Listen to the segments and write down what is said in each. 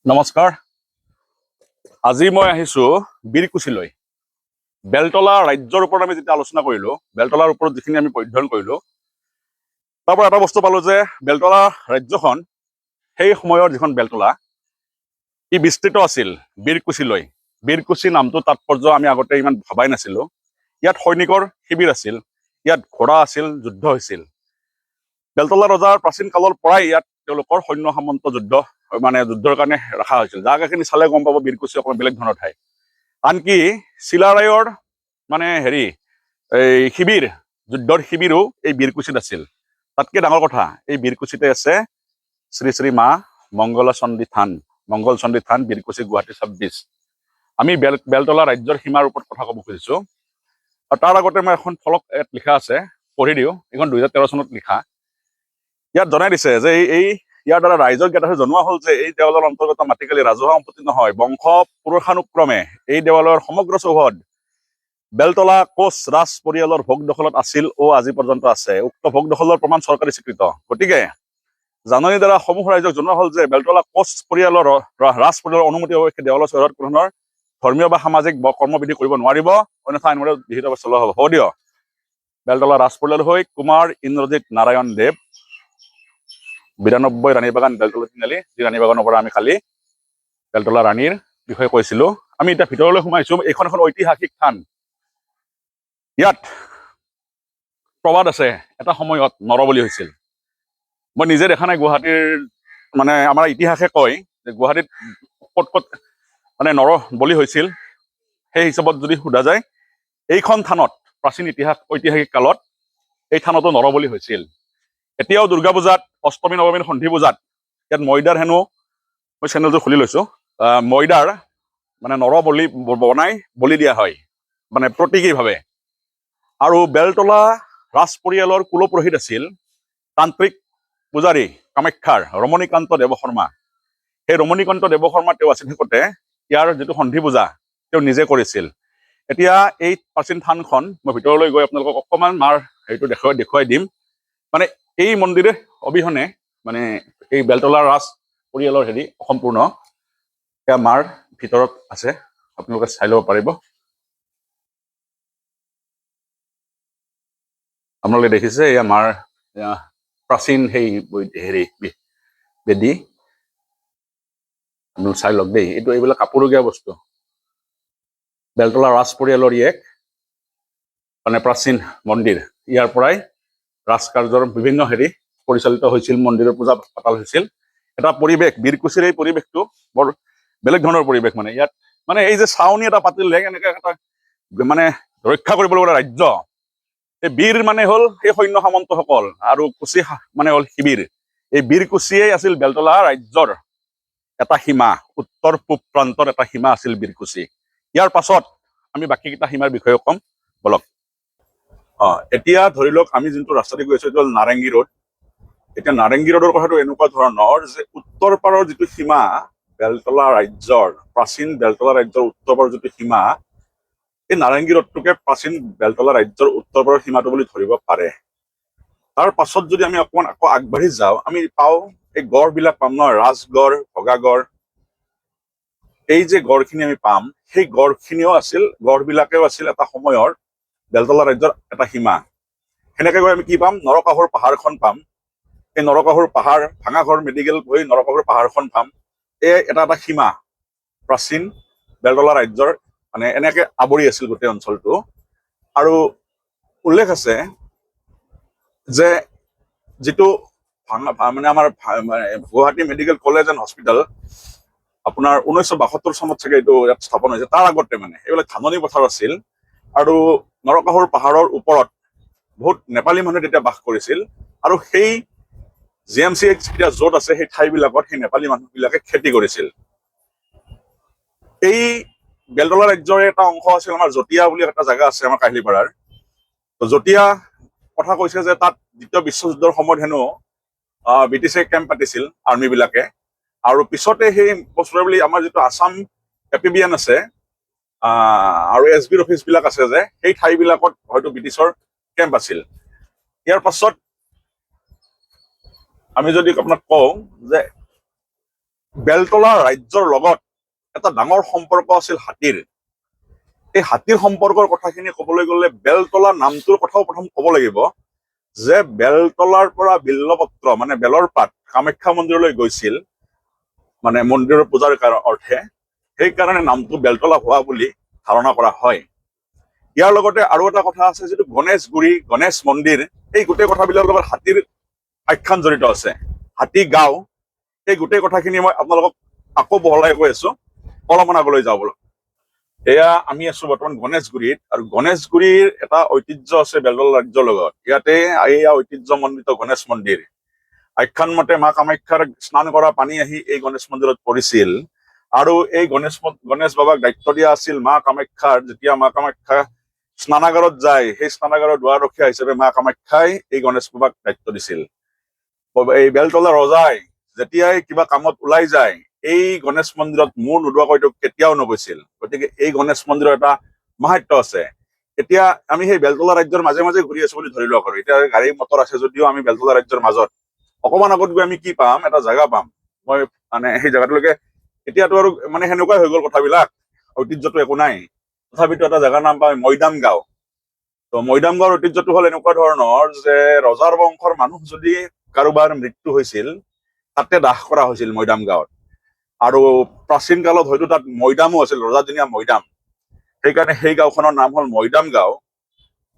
নমস্কাৰ। আজি মই আহিছো বীৰকুছিলৈ। বেলতলা ৰাজ্যৰ ওপৰত আমি যেতিয়া আলোচনা কৰিলো, বেলতলাৰ ওপৰত যিখিনি আমি অধ্যয়ন কৰিলো, তাৰ পৰা এটা বস্তু পালো যে বেলতলা ৰাজ্যখন সেই সময়ৰ যিখন বেলতলা ই বিস্তৃত আছিল বীৰকুছিলৈ। বীৰকুছি নামটো তাৎপৰ্য আমি আগতে ইমান ভবাই নাছিলো। ইয়াত সৈনিকৰ শিবিৰ আছিল, ইয়াত ঘোঁৰা আছিল, যুদ্ধ হৈছিল। বেলতলা ৰজাৰ প্ৰাচীন কালৰ পৰাই ইয়াত তেওঁলোকৰ সৈন্য সামন্ত যুদ্ধৰ কাৰণে ৰখা হৈছিল। জাগাখিনি চালে গম পাব বীৰকুছি অকণমান বেলেগ ধৰণৰ ঠাই। আনকি চিলাৰায়ৰ এই যুদ্ধৰ শিবিৰো এই বীৰকুছিত আছিল। তাতকে ডাঙৰ কথা, এই বীৰকুছিতে আছে শ্ৰী শ্ৰী মা মংগল চণ্ডী থান বীৰকুছি গুৱাহাটী 26। আমি বেলতলা ৰাজ্যৰ সীমাৰ ওপৰত কথা ক'ব খুজিছো। আৰু তাৰ আগতে মই এখন ফলক ইয়াত লিখা আছে, পঢ়ি দিওঁ। এইখন 2013 চনত লিখা। ইয়াত জনাই দিছে যে ইয়াৰ দ্বাৰা ৰাইজক জ্ঞাত জনোৱা হ'ল যে এই দেৱালৰ অন্তৰ্গত মাটিকালি ৰাজহুৱা সম্পত্তি নহয়, বংশ পুৰুষানুক্ৰমে এই দেৱালয়ৰ সমগ্ৰ চৌহদ বেলতলা কোচ ৰাজ পৰিয়ালৰ ভোগ দখলত আছিল ও আজি পৰ্যন্ত আছে। উক্ত ভোগ দখলৰ প্ৰমাণ চৰকাৰী স্বীকৃত। গতিকে জাননীৰ দ্বাৰা সমূহ ৰাইজক জনোৱা হ'ল যে বেলতলা কোচ পৰিয়ালৰ ৰাজ পৰিয়ালৰ অনুমতি অৱশ্যে দেৱালৰ চৌহদত কোনো ধৰণৰ ধৰ্মীয় বা সামাজিক কৰ্মবিধি কৰিব নোৱাৰিব, অন্যথা আইনমতে বিহিত ব্যৱস্থা লোৱা হ'ব। হ'ব দিয়ক। বেলতলা ৰাজ পৰিয়াল হৈ কুমাৰ ইন্দ্ৰজিৎ নাৰায়ণ দেৱ 92 ৰাণী বাগান বেলতলা তিনিআলি। যি ৰাণী বাগানৰ পৰা আমি কালি বেলতলা ৰাণীৰ বিষয়ে কৈছিলো। আমি এতিয়া ভিতৰলৈ সোমাইছো। এইখন এখন ঐতিহাসিক থান। ইয়াত প্ৰবাদ আছে, এটা সময়ত নৰবলি হৈছিল। মই নিজে দেখা নাই গুৱাহাটীৰ, আমাৰ ইতিহাসে কয় যে গুৱাহাটীত ক'ত ক'ত নৰ বলি হৈছিল। সেই হিচাপত যদি সোধা যায়, এইখন থানত প্ৰাচীন ঐতিহাসিক কালত এই থানতো নৰবলি হৈছিল। এতিয়াও দুৰ্গা পূজাত, অষ্টমী নৱমীৰ সন্ধি পূজাত ইয়াত ময়দাৰ হেনো, মই চেনেলটো খুলি লৈছো, ময়দাৰ নৰ বনাই বলি দিয়া হয়, প্ৰতীকীভাৱে। আৰু বেলতলা ৰাজ পৰিয়ালৰ কুলপুৰোহিত আছিল তান্ত্ৰিক পূজাৰী কামাখ্যাৰ ৰমণীকান্ত দেৱ শৰ্মা। সেই ৰমণীকান্ত দেৱ শৰ্মা তেওঁ আছিল শেষতে ইয়াৰ যিটো সন্ধি পূজা তেওঁ নিজে কৰিছিল। এতিয়া এই প্ৰাচীন থানখন মই ভিতৰলৈ গৈ আপোনালোকক অকণমান মাৰ দেখুৱাই দিম। এই মন্দিৰে অবিহনে এই বেলতলা ৰাজ পৰিয়ালৰ অসম্পূৰ্ণ। এয়া মাৰ ভিতৰত আছে, আপোনালোকে চাই ল'ব পাৰিব। আপোনালোকে দেখিছে এয়া মাৰ প্ৰাচীন বেদী। আপোনালোকে চাই লওক দেই। এইবিলাক কাপোৰগীয়া বস্তু। বেলতলা ৰাজ পৰিয়ালৰ এক প্ৰাচীন মন্দিৰ। ইয়াৰ পৰাই ৰাজকাৰ্যৰ বিভিন্ন পৰিচালিত হৈছিল, মন্দিৰৰ পূজা পাতল হৈছিল। এটা পৰিৱেশ, বীৰকুছিৰ এই পৰিৱেশটো বৰ বেলেগ ধৰণৰ পৰিৱেশ। ইয়াত এই যে চাউনি এটা পাতিলে এনেকে এটা ৰক্ষা কৰিবলৈ ৰাজ্য। এই বীৰ হ'ল সেই সৈন্য সামন্তসকল, আৰু কুচি হ'ল শিবিৰ। এই বীৰকুছিয়ে আছিল বেলতলা ৰাজ্যৰ এটা সীমা, উত্তৰ পূব প্ৰান্তৰ এটা সীমা আছিল বীৰকুছি। ইয়াৰ পাছত আমি বাকীকেইটা সীমাৰ বিষয়ে ক'ম, বলক। এতিয়া ধৰি লওক আমি যোনটো ৰাস্তা দি গৈ আছো, এইটো হ'ল নাৰেংগী ৰোড। এতিয়া নাৰেংগী ৰোডৰ কথাটো এনেকুৱা ধৰণৰ যে উত্তৰ পাৰৰ যিটো সীমা বেলতলা ৰাজ্যৰ, প্ৰাচীন বেলতলা ৰাজ্যৰ উত্তৰ পাৰৰ যিটো সীমা, এই নাৰেংগী ৰোডটোকে প্ৰাচীন বেলতলা ৰাজ্যৰ উত্তৰ পাৰৰ সীমাটো বুলি ধৰিব পাৰে। তাৰ পাছত যদি আমি অকণমান আকৌ আগবাঢ়ি যাওঁ, আমি পাওঁ এই গড়বিলাক পাম নহয়, ৰাজগড়, ভগাগড়। এই যে গড়খিনি আমি পাম, সেই গড়বিলাকেও আছিল এটা সময়ৰ বেলতলা ৰাজ্যৰ এটা সীমা। সেনেকে গৈ আমি কি পাম, নৰকাসুৰ পাহাৰখন পাম। এই নৰকাসুৰ পাহাৰ, ভাঙাঘৰ মেডিকেল হৈ নৰকাসুৰ পাহাৰখন পাম। এটা সীমা প্ৰাচীন বেলতলা ৰাজ্যৰ, এনেকে আৱৰি আছিল গোটেই অঞ্চলটো। আৰু উল্লেখ আছে যে যিটো আমাৰ Guwahati medical college and hospital আপোনাৰ 1972 চনত চাগে এইটো ইয়াত স্থাপন হৈছে। তাৰ আগতে এইবিলাক ধাননি পথাৰ আছিল। আৰু নৰকাসুৰ পাহাৰৰ ওপৰত বহুত নেপালী মানুহে তেতিয়া বাস কৰিছিল। আৰু সেই GMCH এতিয়া য'ত আছে, সেই ঠাইবিলাকত সেই নেপালী মানুহবিলাকে খেতি কৰিছিল। এই বেলতলা ৰাজ্যৰ এটা অংশ আছিল আমাৰ জটীয়া বুলি এটা জাগা আছে আমাৰ কাহিলীপাৰাৰ। জটীয়া কথা কৈছে যে তাত দ্বিতীয় বিশ্বযুদ্ধৰ সময়ত হেনো ব্ৰিটিছে কেম্প পাতিছিল, আৰ্মিবিলাকে। আৰু পিছতে সেই বছৰ বুলি আমাৰ যিটো আছাম এপিবিএন আছে আৰু SBৰ অফিচবিলাক আছে যে, সেই ঠাইবিলাকত হয়তো ব্ৰিটিছৰ কেম্প আছিল। ইয়াৰ পাছত আমি যদি আপোনাক কওঁ যে বেলতলা ৰাজ্যৰ লগত এটা ডাঙৰ সম্পৰ্ক আছিল হাতীৰ। এই হাতীৰ সম্পৰ্কৰ কথাখিনি ক'বলৈ গ'লে বেলতলা নামটোৰ কথাও প্ৰথম ক'ব লাগিব, যে বেলতলাৰ পৰা বিল্লপত্ৰ মানে বেলৰ পাত কামাখ্যা মন্দিৰলৈ গৈছিল, মানে মন্দিৰৰ পূজাৰ অৰ্থে, সেইকাৰণে নামটো বেলতলা হোৱা বুলি ধাৰণা কৰা হয়। ইয়াৰ লগতে আৰু এটা কথা আছে, যিটো গণেশগুৰি গণেশ মন্দিৰ, এই গোটেই কথাবিলাকৰ লগত হাতীৰ আখ্যান জড়িত আছে। হাতী গাঁও, এই গোটেই কথাখিনি মই আপোনালোকক আকৌ বহলাই কৈ আছো, অলপমান আগলৈ যাওঁ বলক। এয়া আমি আছো বৰ্তমান গণেশগুৰিত, আৰু গণেশগুৰিৰ এটা ঐতিহ্য আছে বেলতলা ৰাজ্যৰ লগত। ইয়াতে এয়া ঐতিহ্যমণ্ডিত গণেশ মন্দিৰ। আখ্যান মতে মা কামাখ্যাৰ স্নান কৰা পানী আহি এই গণেশ মন্দিৰত পৰিছিল, আৰু এই গণেশ বাবাক দায়িত্ব দিয়া আছিল মা কামাখ্যাৰ। যেতিয়া মা কামাখ্যা স্নানাগাৰত যায়, সেই স্নানাগাৰৰ দুৱাৰৰখীয়া হিচাপে মা কামাখ্যাই এই গণেশ বাবাক দায়িত্ব দিছিল। এই বেলতলা ৰজাই যেতিয়াই কিবা কামত ওলাই যায়, এই গণেশ মন্দিৰত মূৰ নোদোৱাকৈ তেওঁক কেতিয়াও নগৈছিল। গতিকে এই গণেশ মন্দিৰৰ এটা মাহাত্য আছে। এতিয়া আমি সেই বেলতলা ৰাজ্যৰ মাজে মাজে ঘূৰি আছো বুলি ধৰি লোৱা কৰো। এতিয়া গাড়ী মটৰ আছে যদিও আমি বেলতলা ৰাজ্যৰ মাজত অকমান আগত গৈ আমি কি পাম, এটা জেগা পাম। মই মানে সেই জেগাটোলৈকে, এতিয়াতো আৰু মানে সেনেকুৱাই হৈ গ'ল কথাবিলাক, ঐতিহ্যটো একো নাই। তথাপিতো এটা জেগাৰ নাম পাম, মৈদাম গাঁও। তো মৈদাম গাঁৱৰ ঐতিহ্যটো হ'ল এনেকুৱা ধৰণৰ যে ৰজাৰ বংশৰ মানুহ যদি কাৰোবাৰ মৃত্যু হৈছিল, তাতে দাহ কৰা হৈছিল মৈদাম গাঁৱত। আৰু প্ৰাচীন কালত হয়তো তাত মৈদামো আছিল, ৰজাদিনীয়া মৈদাম। সেইকাৰণে সেই গাঁওখনৰ নাম হ'ল মৈদাম গাঁও।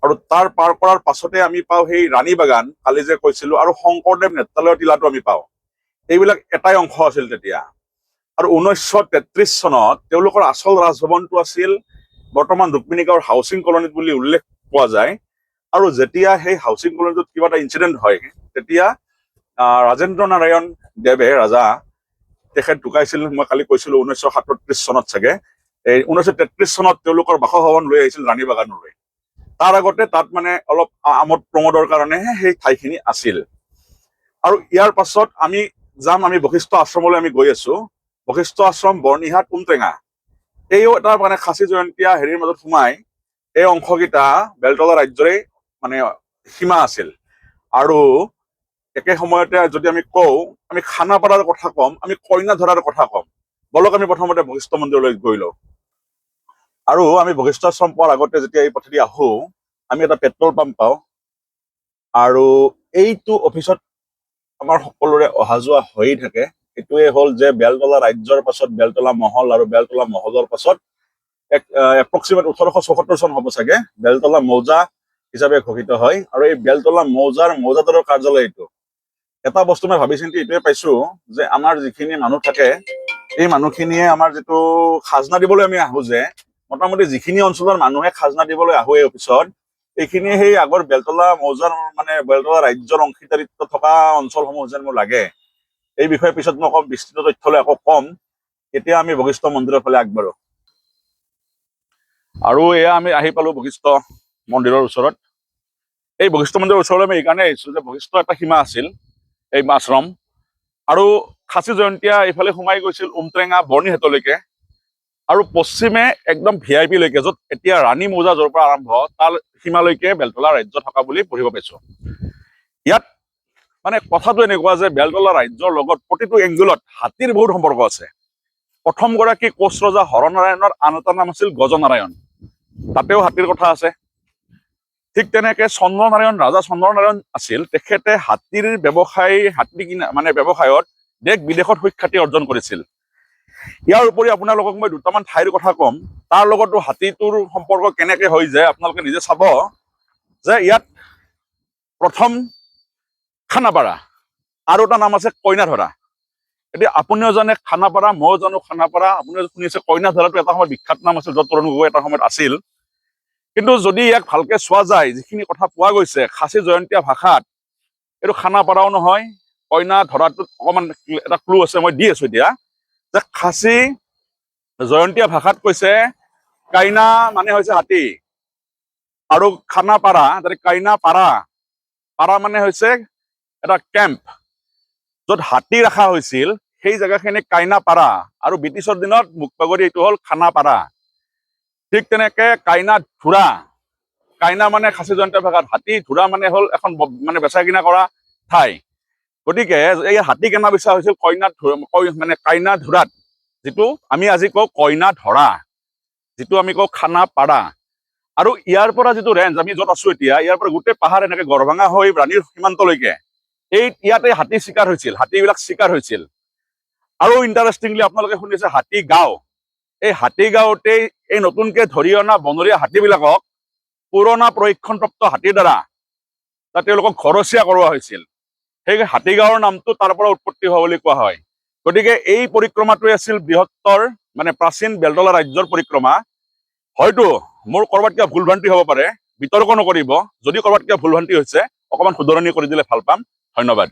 আৰু তাৰ পাৰ কৰাৰ পাছতে আমি পাওঁ সেই ৰাণী বাগান, কালি যে কৈছিলো, আৰু শংকৰদেৱ নেত্ৰালয় টিলাটো আমি পাওঁ। এইবিলাক এটাই অংশ আছিল তেতিয়া। আৰু 1933 চনত তেওঁলোকৰ আচল ৰাজভৱনটো আছিল বৰ্তমান ৰুক্মিণী গাঁৱৰ হাউচিং কলনীত বুলি উল্লেখ পোৱা যায়। আৰু যেতিয়া সেই হাউচিং কলনীটোত কিবা এটা ইনচিডেণ্ট হয়, তেতিয়া ৰাজেন্দ্ৰ নাৰায়ণ দেৱে, ৰাজা, তেখেত ঢুকাইছিল, মই কালি কৈছিলো 1937 চনত চাগে। এই 1933 চনত তেওঁলোকৰ বাসভৱন লৈ আহিছিল ৰাণী বাগানলৈ। তাৰ আগতে তাত মানে অলপ আমোদ প্ৰমোদৰ কাৰণেহে সেই ঠাইখিনি আছিল। আৰু ইয়াৰ পাছত আমি যাম, আমি বশিষ্ঠ আশ্ৰমলৈ আমি গৈ আছো। বশিষ্ঠ আশ্ৰম বৰ্ণিহাট উমটেঙা, এইও এটা মানে খাচী জয়ন্তীয়া হেৰিৰ মাজত সোমাই এই অংশকেইটা বেলতলা ৰাজ্যৰে মানে সীমা আছিল। আৰু একে সময়তে যদি আমি কওঁ, আমি খানাপাৰাৰ কথা কম, আমি কইনা ধৰাৰ কথা কম। বলক আমি প্ৰথমতে বশিষ্ঠ মন্দিৰলৈ গৈ লওঁ। আৰু আমি বশিষ্ঠ আশ্ৰম পোৱাৰ আগতে যেতিয়া এই পথেদি আহো, আমি এটা পেট্ৰল পাম্প পাওঁ। আৰু এইটো অফিচত আমাৰ সকলোৰে অহা যোৱা হৈয়ে থাকে। এইটোৱে হ'ল যে বেলতলা ৰাজ্যৰ পাছত বেলতলা মহল, আৰু বেলতলা মহলৰ পাছত এপ্ৰক্সিমেট 1874 চন হ'ব চাগে বেলতলা মৌজা হিচাপে ঘোষিত হয়। আৰু এই বেলতলা মৌজাদাৰৰ কাৰ্যালয় এইটো। এটা বস্তু মই ভাবি চিন্তি এইটোৱে পাইছো, যে আমাৰ যিখিনি মানুহ থাকে, এই মানুহখিনিয়ে আমাৰ যিটো খাজনা দিবলৈ আমি আহো, যে মোটামুটি যিখিনি অঞ্চলৰ মানুহে খাজনা দিবলৈ আহো এই অফিচত, এইখিনি সেই আগৰ বেলতলা মৌজাৰ মানে বেলতলা ৰাজ্যৰ অংশীদাৰিত্ব থকা অঞ্চলসমূহ যেন মোৰ লাগে। এই বিষয়ে পিছত মই অকণ বিস্তৃত তথ্যলৈ আকৌ কম। এতিয়া আমি বশিষ্ঠ মন্দিৰৰ ফালে আগবাঢ়ো। আৰু এয়া আমি আহি পালো বশিষ্ঠ মন্দিৰৰ ওচৰত। এই বশিষ্ঠ মন্দিৰৰ ওচৰলৈ আমি এইকাৰণে আহিছো যে বশিষ্ঠ এটা সীমা আছিল, এই আশ্ৰম। আৰু খাচী জয়ন্তীয়া এইফালে সোমাই গৈছিল উমট্ৰেঙা বৰ্ণিহাটলৈকে, আৰু পশ্চিমে একদম VIP লৈকে, য'ত এতিয়া ৰাণী মৌজা য'ৰ পৰা আৰম্ভ, তাৰ সীমালৈকে বেলতলা ৰাজ্য থকা বুলি পঢ়িব পাইছো। ইয়াত মানে কথাটো এনেকুৱা যে বেলতলা ৰাজ্যৰ লগত প্ৰতিটো এংগুলত হাতীৰ বহুত সম্পৰ্ক আছে। প্ৰথমগৰাকী কোচ ৰজা হৰনাৰায়ণৰ আন এটা নাম আছিল গজনাৰায়ণ, তাতেও হাতীৰ কথা আছে। ঠিক তেনেকে চন্দ্ৰনাৰায়ণ, ৰাজা চন্দ্ৰনাৰায়ণ আছিল, তেখেতে হাতীৰ ব্যৱসায়, হাতী কিনা মানে ব্যৱসায়ত দেশ বিদেশত সুখ্যাতি অৰ্জন কৰিছিল। ইয়াৰ উপৰি আপোনালোকক মই দুটামান ঠাইৰ কথা ক'ম, তাৰ লগতো হাতীটোৰ সম্পৰ্ক কেনেকে হৈ যায় আপোনালোকে নিজে চাব। যে ইয়াত প্ৰথম খানাপাৰা, আৰু এটা নাম আছে কইনা ধৰা। এতিয়া আপুনিও জানে খানাপাৰা, ময়ো জানো খানাপাৰা, আপুনিও শুনিছে কইনা ধৰাটো এটা সময়ত বিখ্যাত নাম আছিল, য'ত তৰুণ গগৈ এটা সময়ত আছিল। কিন্তু যদি ইয়াক ভালকে চোৱা যায়, যিখিনি কথা পোৱা গৈছে খাচী জয়ন্তীয়া ভাষাত, এইটো খানাপাৰাও নহয়, কইনা ধৰাটোত অকমান এটা ক্লু আছে, মই দি আছো এতিয়া। যে খাচী জয়ন্তীয়া ভাষাত কৈছে কাইনা মানে হৈছে হাতী, আৰু খানাপাৰা যাতে কাইনা পাৰা, পাৰা মানে হৈছে এটা কেম্প য'ত হাতী ৰখা হৈছিল, সেই জেগাখিনি কাইনাপাৰা। আৰু ব্ৰিটিছৰ দিনত মুখপাগুৰি এইটো হ'ল খানাপাৰা। ঠিক তেনেকে কাইনা ধুৰা, কাইনা মানে খাচী জয়ন্তীয়া ভাষাত হাতী, ধুৰা মানে হ'ল এখন মানে বেচা কিনা কৰা ঠাই। গতিকে এই হাতী কেনা বেচা হৈছিল কাইনা ধুৰাত, যিটো আমি আজি কওঁ কইনা ধৰা, যিটো আমি কওঁ খানাপাৰা। আৰু ইয়াৰ পৰা যিটো ৰেঞ্জ আমি য'ত আছো এতিয়া, ইয়াৰ পৰা গোটেই পাহাৰ এনেকে গড়ভঙা হৈ ৰাণীৰ সীমান্তলৈকে ইয়াতে হাতী চিকাৰ হৈছিল, হাতীবিলাক চিকাৰ হৈছিল। আৰু ইণ্টাৰেষ্টিংলি আপোনালোকে শুনিছে হাতী গাঁও, এই হাতী গাঁৱতেই এই নতুনকে ধৰি অনা বনৰীয়া হাতীবিলাকক পুৰণা প্ৰশিক্ষণপ্ৰাপ্ত হাতীৰ দ্বাৰা তেওঁলোকক ঘৰচীয়া কৰোৱা হৈছিল। সেই হাতীগাঁৱৰ নামটো তাৰ পৰা উৎপত্তি হোৱা বুলি কোৱা হয়। গতিকে এই পৰিক্ৰমাটোৱে আছিল বৃহত্তৰ প্ৰাচীন বেলতলা ৰাজ্যৰ পৰিক্ৰমা। হয়তো মোৰ ক'ৰবাত কিবা ভুল ভ্ৰান্তি হ'ব পাৰে, বিতৰ্ক নকৰিব। যদি ক'ৰবাত কিবা ভুল ভ্ৰান্তি হৈছে অকণমান শুধৰণি কৰি দিলে ভাল পাম। ধন্যবাদ।